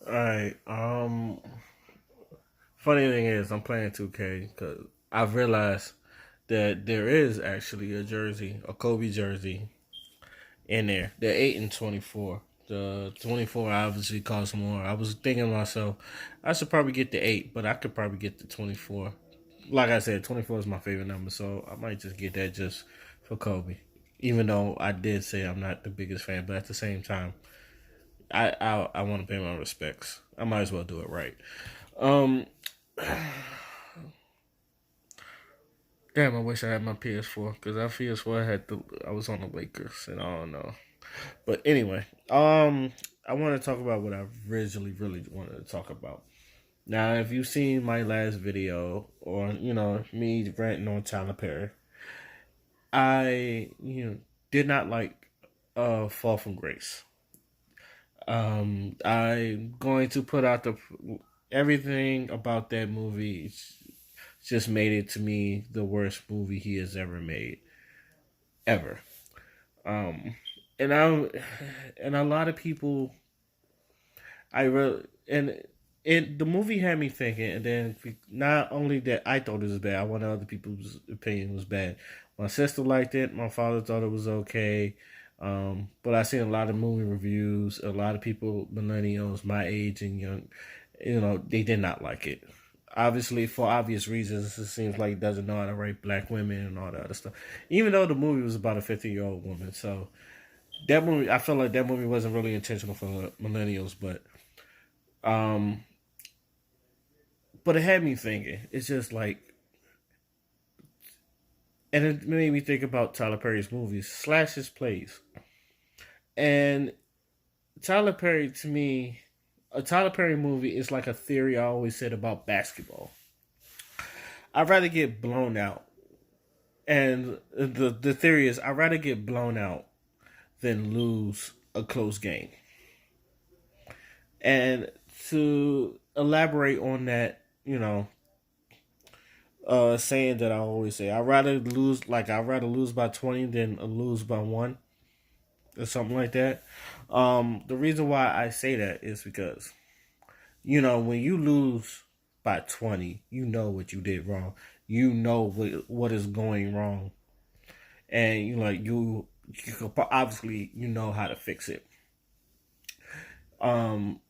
All right. Funny thing is, I'm playing 2K because I've realized that there is actually a jersey, a Kobe jersey in there. The 8 and 24. The 24 obviously costs more. I was thinking to myself, I should probably get the 8, but I could probably get the 24. Like I said, 24 is my favorite number, so I might just get that just for Kobe. Even though I did say I'm not the biggest fan, but at the same time, I want to pay my respects. I might as well do it right. Um, Damn, I wish I had my PS4 because that PS4 I was on the Lakers, and I don't know. But anyway, I want to talk about what I originally really wanted to talk about. Now, if you've seen my last video, or me ranting on Tyler Perry, I did not like Fall from Grace. I'm going to put out the everything about that movie. Just made it to me the worst movie he has ever made, ever. Um, and I and a lot of people, I really and it the movie had me thinking, and then not only that I thought it was bad, I wanted other people's opinion was bad. My sister liked it. My father thought it was okay. But I seen a lot of movie reviews. A lot of people, millennials, my age and young, they did not like it. Obviously, for obvious reasons, it seems like it doesn't know how to write black women and all that other stuff. Even though the movie was about a 50-year-old woman, so that movie, I feel like that movie wasn't really intentional for millennials, um, but it had me thinking. It's just like, and it made me think about Tyler Perry's movies slash his plays. And Tyler Perry, to me, a Tyler Perry movie is like a theory I always said about basketball. I'd rather get blown out, and the theory is I'd rather get blown out than lose a close game. And to elaborate on that, saying that I always say, I'd rather lose by 20 than lose by one or something like that. The reason why I say that is because when you lose by 20, you know what you did wrong. You know what is going wrong, and obviously you know how to fix it. Um,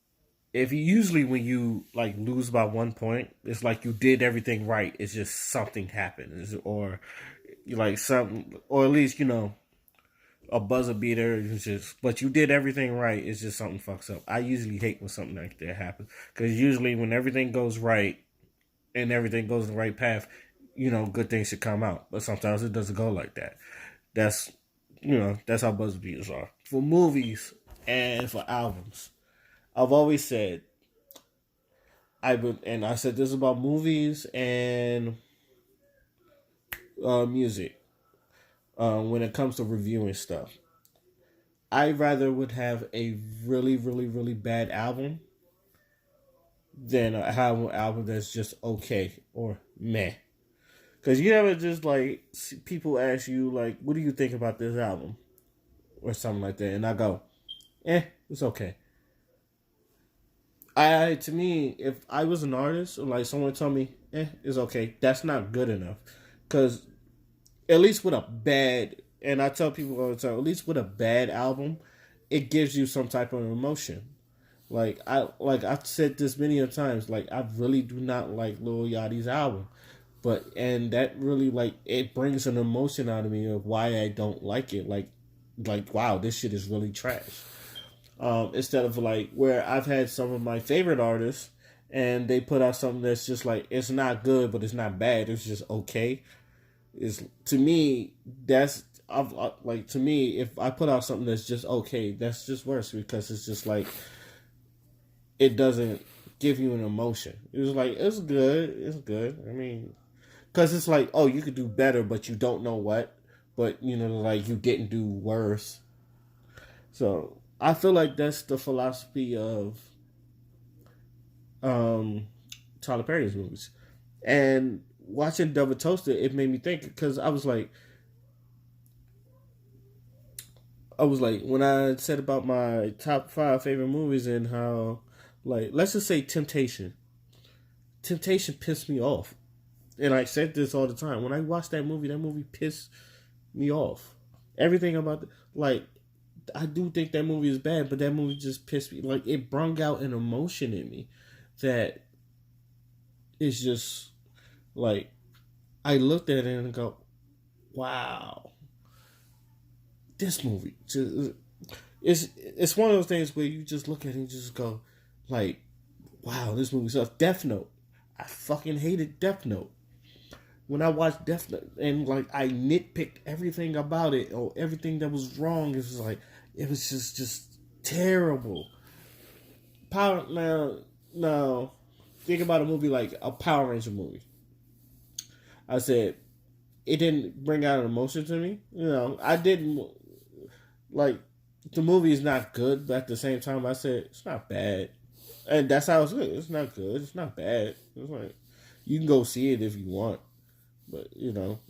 if you usually when you like lose by 1 point, it's like you did everything right. It's just something happened, or you like something, or at least a buzzer beater. It's just, but you did everything right. It's just something fucks up. I usually hate when something like that happens because usually when everything goes right and everything goes the right path, good things should come out. But sometimes it doesn't go like that. That's that's how buzzer beaters are for movies and for albums. I've always said I said this about movies and music. When it comes to reviewing stuff, I rather would have a really, really, really bad album than have an album that's just okay or meh. Because you ever just like people ask you like, "What do you think about this album?" or something like that, and I go, it's okay." I To me, if I was an artist or like someone told me, it's okay, that's not good enough. Because at least with a bad, and I tell people all the time, at least with a bad album, it gives you some type of emotion. I've said this many a times. Like I really do not like Lil Yachty's album, and that really like it brings an emotion out of me of why I don't like it. Like wow, this shit is really trash. Instead of like where I've had some of my favorite artists and they put out something that's just like it's not good but it's not bad, it's just okay. Is to me that's like to me if I put out something that's just okay, that's just worse because it's just like it doesn't give you an emotion. It's like it's good. I mean, because it's like oh you could do better but you don't know what, but like you didn't do worse. So I feel like that's the philosophy of um, Tyler Perry's movies. And watching Double Toaster, it made me think because I was like when I said about my top 5 favorite movies and how Like, let's just say Temptation. Temptation pissed me off. And I said this all the time. When I watched that movie pissed me off. Everything about like, I do think that movie is bad, but that movie just pissed me. Like, it brung out an emotion in me that is just like, I looked at it and go, wow, this movie just, it's one of those things where you just look at it and just go, like, wow, this movie sucks. Death Note, I fucking hated Death Note. When I watched Death Note and like I nitpicked everything about it or everything that was wrong, it was like it was just terrible. Power now think about a movie like a Power Ranger movie. I said it didn't bring out an emotion to me. You know, I didn't like the movie is not good, but at the same time, I said it's not bad, and that's how it's good. It's not good. It's not bad. It's like you can go see it if you want, but you know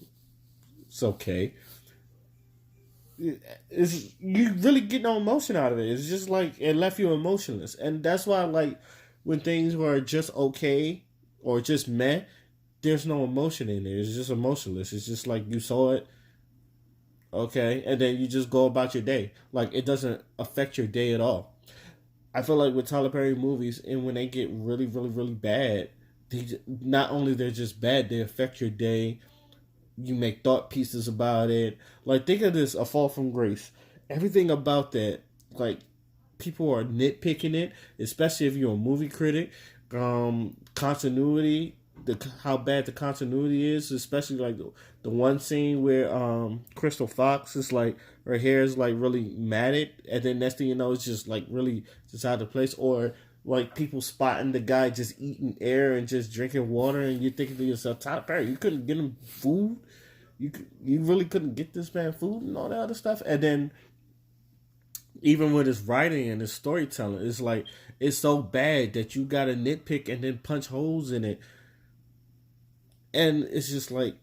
it's okay. It's you really get no emotion out of it. It's just like it left you emotionless, and that's why like when things were just okay or just meh, there's no emotion in there. It's just emotionless. It's just like you saw it, okay, and then you just go about your day. Like it doesn't affect your day at all. I feel like with Tyler Perry movies, and when they get really, really, really bad, not only they're just bad, they affect your day. You make thought pieces about it. Like think of this, A Fall from Grace. Everything about that, like people are nitpicking it, especially if you're a movie critic. Continuity, how bad the continuity is, especially like the one scene where Crystal Fox is like her hair is like really matted, and then next thing you know, it's just like really just out of place, or like people spotting the guy just eating air and just drinking water, and you're thinking to yourself, Tyler Perry, you couldn't get him food, you really couldn't get this man food and all that other stuff, and then even with his writing and his storytelling, it's like it's so bad that you gotta nitpick and then punch holes in it, and it's just like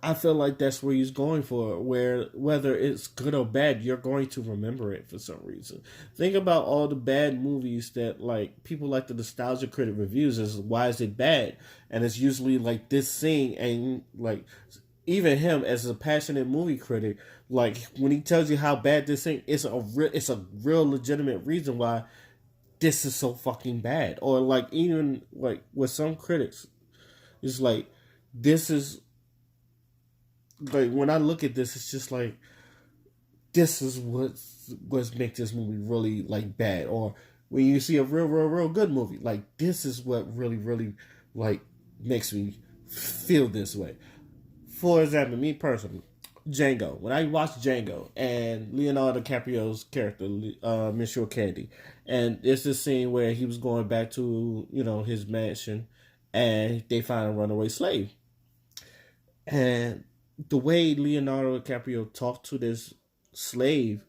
I feel like that's where he's going for. Where whether it's good or bad, you're going to remember it for some reason. Think about all the bad movies that like people like the nostalgia critic reviews as why is it bad, and it's usually like this scene and like even him as a passionate movie critic, like when he tells you how bad this thing is, it's a real legitimate reason why this is so fucking bad. Or like even like with some critics, it's like this is like when I look at this, it's just like this is what's make this movie really like bad. Or when you see a real good movie, like this is what really like makes me feel this way. For example, me personally, Django. When I watched Django and Leonardo DiCaprio's character, Monsieur Candy, and it's this scene where he was going back to his mansion, and they find a runaway slave, and the way Leonardo DiCaprio talked to this slave,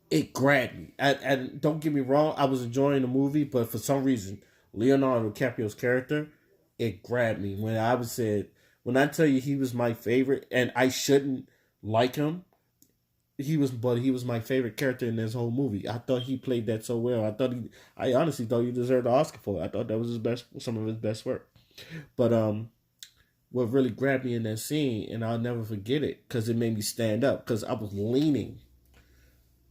it grabbed me. And don't get me wrong, I was enjoying the movie, but for some reason, Leonardo DiCaprio's character, it grabbed me. When I tell you he was my favorite, and I shouldn't like him, he was my favorite character in this whole movie. I thought he played that so well. I honestly thought he deserved the Oscar for it. I thought that was some of his best work. But what really grabbed me in that scene, and I'll never forget it, because it made me stand up, because I was leaning,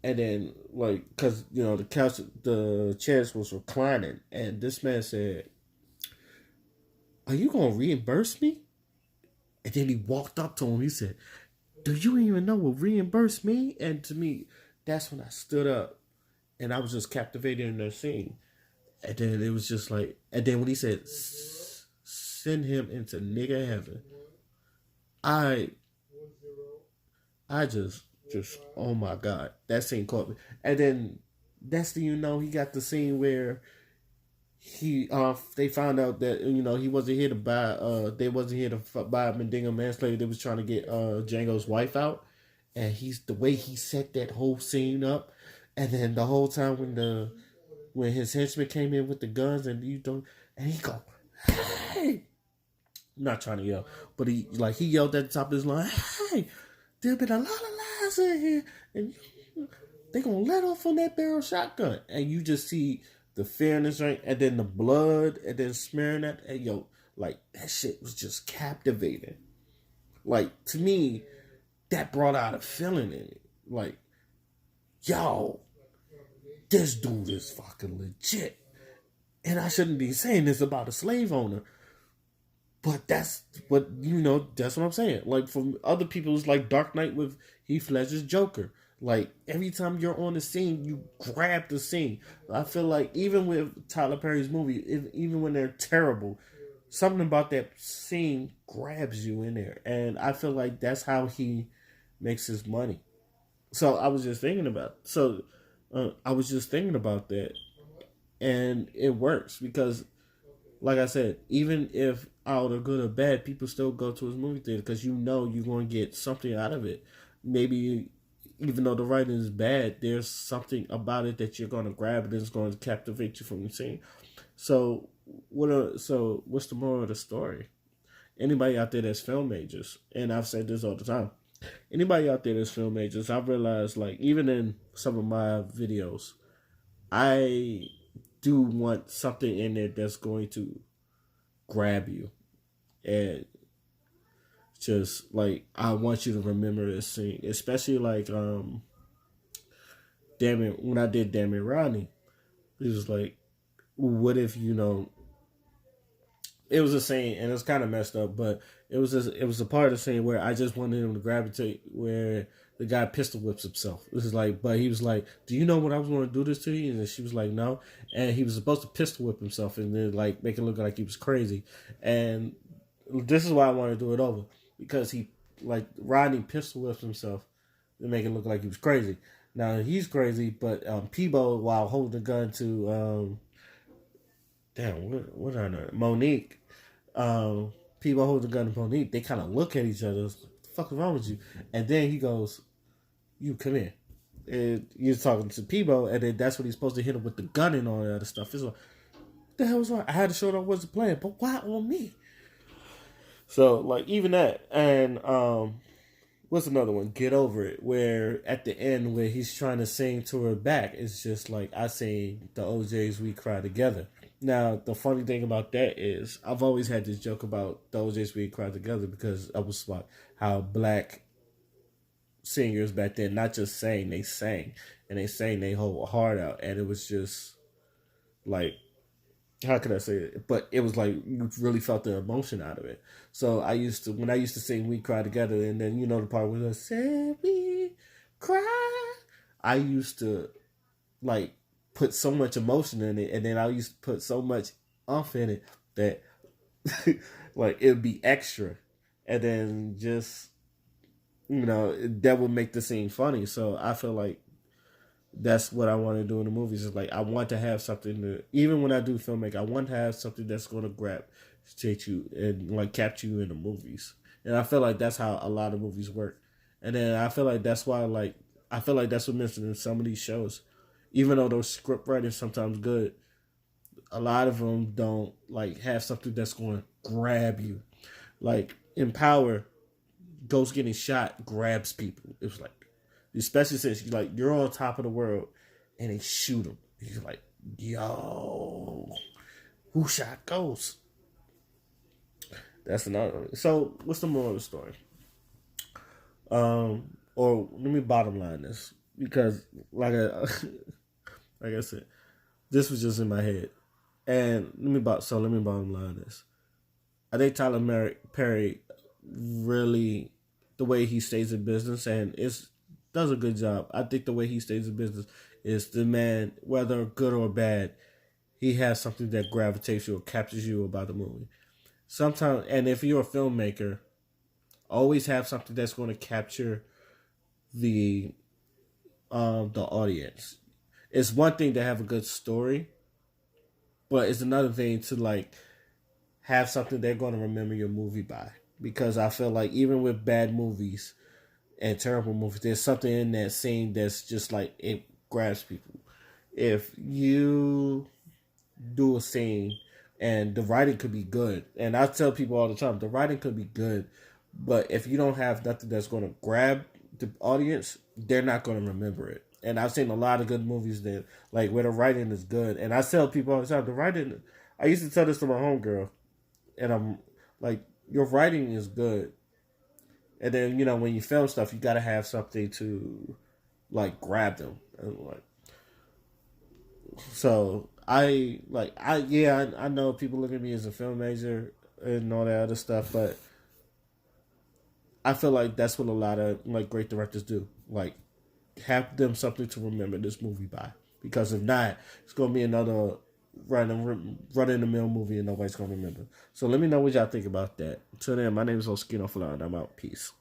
and then like, because the couch, the chairs was reclining, and this man said, "Are you gonna reimburse me?" And then he walked up to him. He said, "Do you even know what reimburse me?" And to me, that's when I stood up, and I was just captivated in that scene. And then it was just like, and then when he said, "Send him into nigga heaven," I just, oh my God, that scene caught me. And then next thing you know, he got the scene where they found out that he wasn't here to buy they wasn't here to buy Mandingo manslaughter. They was trying to get Django's wife out, and the way he set that whole scene up, and then the whole time when his henchmen came in with the guns and and he go, "Hey." I'm not trying to yell, but he yelled at the top of his line, "Hey, there've been a lot of lies in here, and they gonna let off on that barrel shotgun, and you just see the fear in his drink, and then the blood, and then smearing that, and yo, like that shit was just captivating. Like to me, that brought out a feeling in it. Like, yo, this dude is fucking legit. And I shouldn't be saying this about a slave owner, but that's what that's what I'm saying. Like from other people, it's like Dark Knight with Heath Ledger's Joker. Like every time you're on the scene, you grab the scene. I feel like even with Tyler Perry's movie, even when they're terrible, something about that scene grabs you in there, and I feel like that's how he makes his money. So I was just thinking about. I was just thinking about that, and it works because, like I said, even if out or good or bad, people still go to his movie theater because you're going to get something out of it. Maybe even though the writing is bad, there's something about it that you're going to grab and it's going to captivate you from the scene. So what's the moral of the story? Anybody out there that's film majors, and I've said this all the time, anybody out there that's film majors, I've realized, like, even in some of my videos, I do want something in there that's going to grab you. And just, like, I want you to remember this scene. Especially, like, when I did Damn It Ronnie, it was like, what if, it was a scene, and it's kind of messed up, but it was a part of the scene where I just wanted him to gravitate, where the guy pistol whips himself. This is like, but he was like, "Do you know what I was going to do this to you?" And she was like, "No." And he was supposed to pistol whip himself and then like make it look like he was crazy. And this is why I wanted to do it over, because he, like, Rodney pistol whips himself to make it look like he was crazy. Now he's crazy, but Peebo, while holding the gun to what I know, Monique. People hold the gun to Monique. They kind of look at each other. What the fuck is wrong with you? And then he goes, "You come here." And you're talking to Peebo, and then that's when he's supposed to hit him with the gun and all that other stuff. It's like, what the hell was wrong? I had to show them what's the plan, but why on me? So, like, even that. And what's another one? Get Over It, where at the end where he's trying to sing to her back, it's just like, I sing the OJ's We Cry Together. Now, the funny thing about that is, I've always had this joke about the OJ's We Cry Together, because I was like, how black singers back then not just sang, they sang. And they sang their whole heart out. And it was just like, how could I say it? But it was like, you really felt the emotion out of it. So when I used to sing We Cry Together, and then, the part where I said we cry, I used to, like, put so much emotion in it, and then I used to put so much umph in it that like it would be extra, and then just that would make the scene funny. So I feel like that's what I want to do in the movies. Is like, I want to have something to, even when I do filmmaking, I want to have something that's going to gravitate you and like capture you in the movies. And I feel like that's how a lot of movies work. And then I feel like that's why, like, I feel like that's what missing in some of these shows. Even though those script writers sometimes good, a lot of them don't like have something that's going to grab you. Like in Power, Ghost getting shot grabs people. It was like, especially since you're on top of the world and they shoot him. He's like, yo, who shot Ghost? That's another one. So what's the moral of the story? Or let me bottom line this, because like I said, this was just in my head. And let me bottom line this. I think Tyler Perry really, the way he stays in business, and does a good job. I think the way he stays in business is, the man, whether good or bad, he has something that gravitates you or captures you about the movie. Sometimes, and if you're a filmmaker, always have something that's going to capture the audience. It's one thing to have a good story, but it's another thing to like have something they're going to remember your movie by. Because I feel like even with bad movies and terrible movies, there's something in that scene that's just like, it grabs people. If you do a scene and the writing could be good, and I tell people all the time, the writing could be good, but if you don't have nothing that's going to grab the audience, they're not going to remember it. And I've seen a lot of good movies that like where the writing is good. And I tell people all the time, the writing. I used to tell this to my homegirl, and I'm like, your writing is good. And then when you film stuff, you got to have something to like grab them. And, like, so I know people look at me as a film major and all that other stuff, but I feel like that's what a lot of like great directors do. Like have them something to remember this movie by. Because if not, it's gonna be another run in the mill movie and nobody's gonna remember. So let me know what y'all think about that. Until then, my name is Oskino Falon. I'm out. Peace.